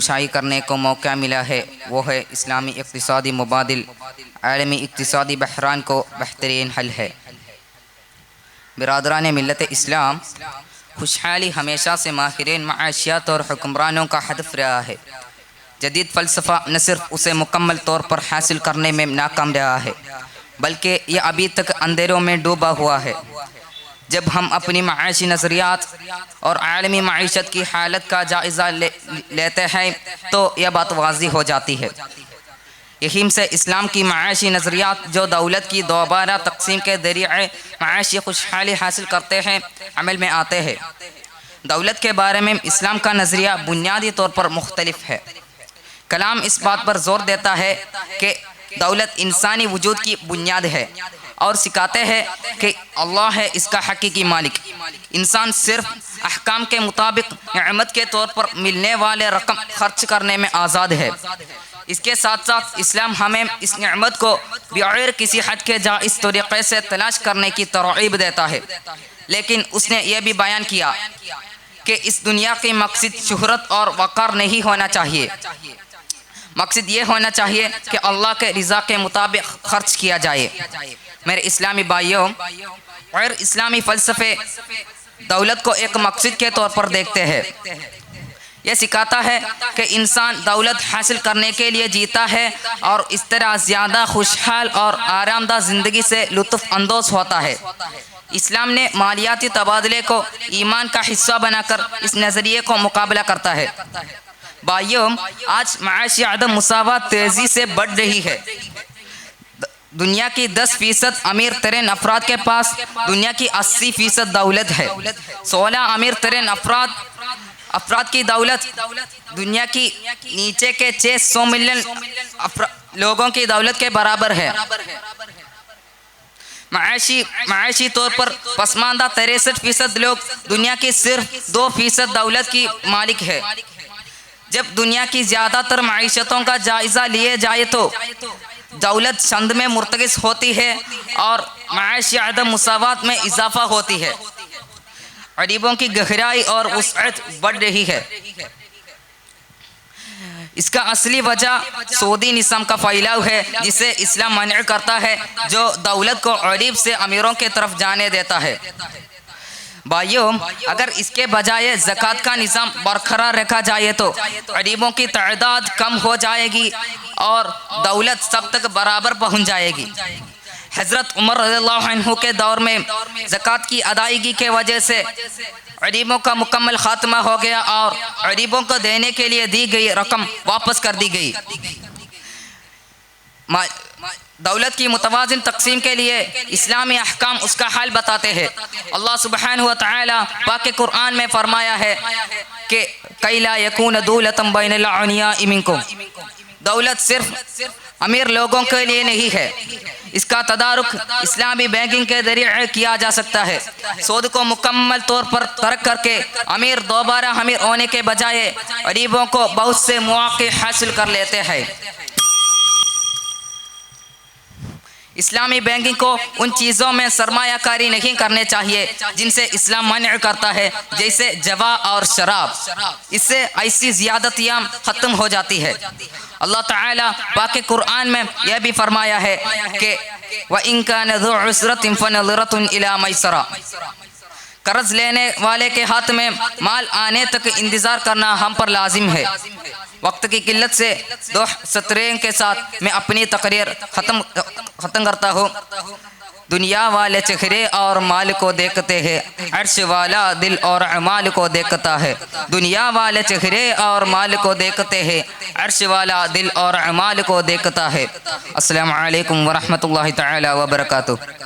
परछाई करने को मौका मिला है वो है इस्लामी इक़्तिसादी मुबादिल आलमी इक़्तिसादी बहरान को बेहतरीन हल है। बिरादरान मिल्लत इस्लाम, खुशहाली हमेशा से माहिरीन माशियात और हुक्मरानों का हदफ रहा है। जदीद फ़लसफ़ा न सिर्फ उसे मुकम्मल तौर पर हासिल करने में नाकाम रहा है बल्कि यह अभी तक अंधेरों में डूबा हुआ है। जब हम अपनी माशी नज़रियात और आलमी मईशत की हालत का जायज़ा लेते हैं तो यह बात वाज़ी हो जाती है। यही से इस्लाम की माशी नज़रियात जो दौलत की दोबारा तकसीम के ज़रिए माशी खुशहाली हासिल करते हैं अमल में आते हैं। दौलत के बारे में इस्लाम का नज़रिया बुनियादी तौर पर मुख्तलिफ है। कलाम इस बात पर जोर देता है कि दौलत इंसानी वजूद की बुनियाद है और सिखाते हैं कि अल्लाह है इसका हकीकी मालिक। इंसान सिर्फ अहकाम के मुताबिक नेमत के तौर पर मिलने वाले रकम खर्च करने में आज़ाद है। इसके साथ साथ इस्लाम हमें इस नेमत को बगैर किसी हद के जायज़ तरीक़े से तलाश करने की तरग़ीब देता है। लेकिन उसने यह भी बयान किया कि इस दुनिया की मकसद शोहरत और वक़ार नहीं होना चाहिए। मकसद ये होना चाहिए कि अल्लाह के रिज़ा के मुताबिक खर्च किया जाए। मेरे इस्लामी भाइयों, और इस्लामी फ़लसफ़े दौलत को एक मकसद के तौर पर देखते हैं। यह सिखाता है कि इंसान दौलत हासिल करने के लिए जीता है और इस तरह ज़्यादा खुशहाल और आरामदा ज़िंदगी से लुत्फ़ अंदोज़ होता है। इस्लाम ने मालियाती तबादले को ईमान का हिस्सा बनाकर इस नज़रिए को मुकाबला करता है। भाइयों, आज माशी अदम मुसावात तेज़ी से बढ़ रही है। दुनिया की 10% अमीर तरीन अफराद के पास दुनिया की 80% दौलत है। 16 अमीर तरीन अफराद की दौलत दुनिया की नीचे के 600 मिलियन लोगों की दौलत के बराबर है। माशी तौर पर पसमानदा 63% लोग दुनिया की सिर्फ 2% दौलत की मालिक है। जब दुनिया की ज़्यादातर मईशतों का जायज़ा लिए जाए तो दौलत चंद में मुर्तकिस होती है और माशी अदम मुसावात में इजाफा होती है। गरीबों की गहराई और वसअत बढ़ रही है। इसका असली वजह सऊदी निज़ाम का फैलाव है जिसे इस्लाम मना करता है, जो दौलत को गरीब से अमीरों की तरफ जाने देता है। भाइयों, अगर इसके बजाय ज़कात का निज़ाम बरकरार रखा जाए तो गरीबों की तादाद कम हो जाएगी और दौलत सब तक बराबर पहुंच जाएगी। हज़रत उमर रज़ियल्लाहु अन्हु के दौर में ज़कात की अदायगी के वजह से गरीबों का मुकम्मल ख़ात्मा हो गया और गरीबों को देने के लिए दी गई रकम वापस कर दी गई। दौलत की मुतवाज़िन तकसीम के लिए इस्लामी अहकाम उसका हल बताते हैं। अल्लाह सुब्हानहु व तआला पाक कुरान में फरमाया है कि कैला यकून दौलतम बैनल अगनियाइ मिनकुम, दौलत सिर्फ अमीर लोगों के लिए नहीं है। इसका तदारुक इस्लामी बैंकिंग के जरिए किया जा सकता है। सूद को मुकम्मल तौर पर तर्क करके अमीर दोबारा अमीर होने के बजाय गरीबों को बहुत से मौके हासिल कर लेते हैं। इस्लामी बैंकिंग को उन चीज़ों में सरमायाकारी नहीं करने चाहिए जिनसे इस्लाम मना करता है, जैसे जवा और शराब। इससे ऐसी ज़ियादतियाँ ख़त्म हो जाती है। अल्लाह ताला पाक कुरान में यह भी फरमाया है कि व इन कान ज़ू उसरतिन फनज़रतुन इला मैसरा, कर्ज लेने वाले के हाथ में माल आने तक इंतज़ार करना हम पर लाजिम है। वक्त की किल्लत से 2 सतरें के साथ मैं अपनी तकरीर ख़त्म करता हूँ। दुनिया वाले चेहरे और माल को देखते हैं, अर्श वाला दिल और अमाल को देखता है। दुनिया वाले चेहरे और माल को देखते हैं, अर्श वाला दिल और अमाल को देखता है। अस्सलामु अलैकुम व रहमतुल्लाहि तआला व बरकातुहू।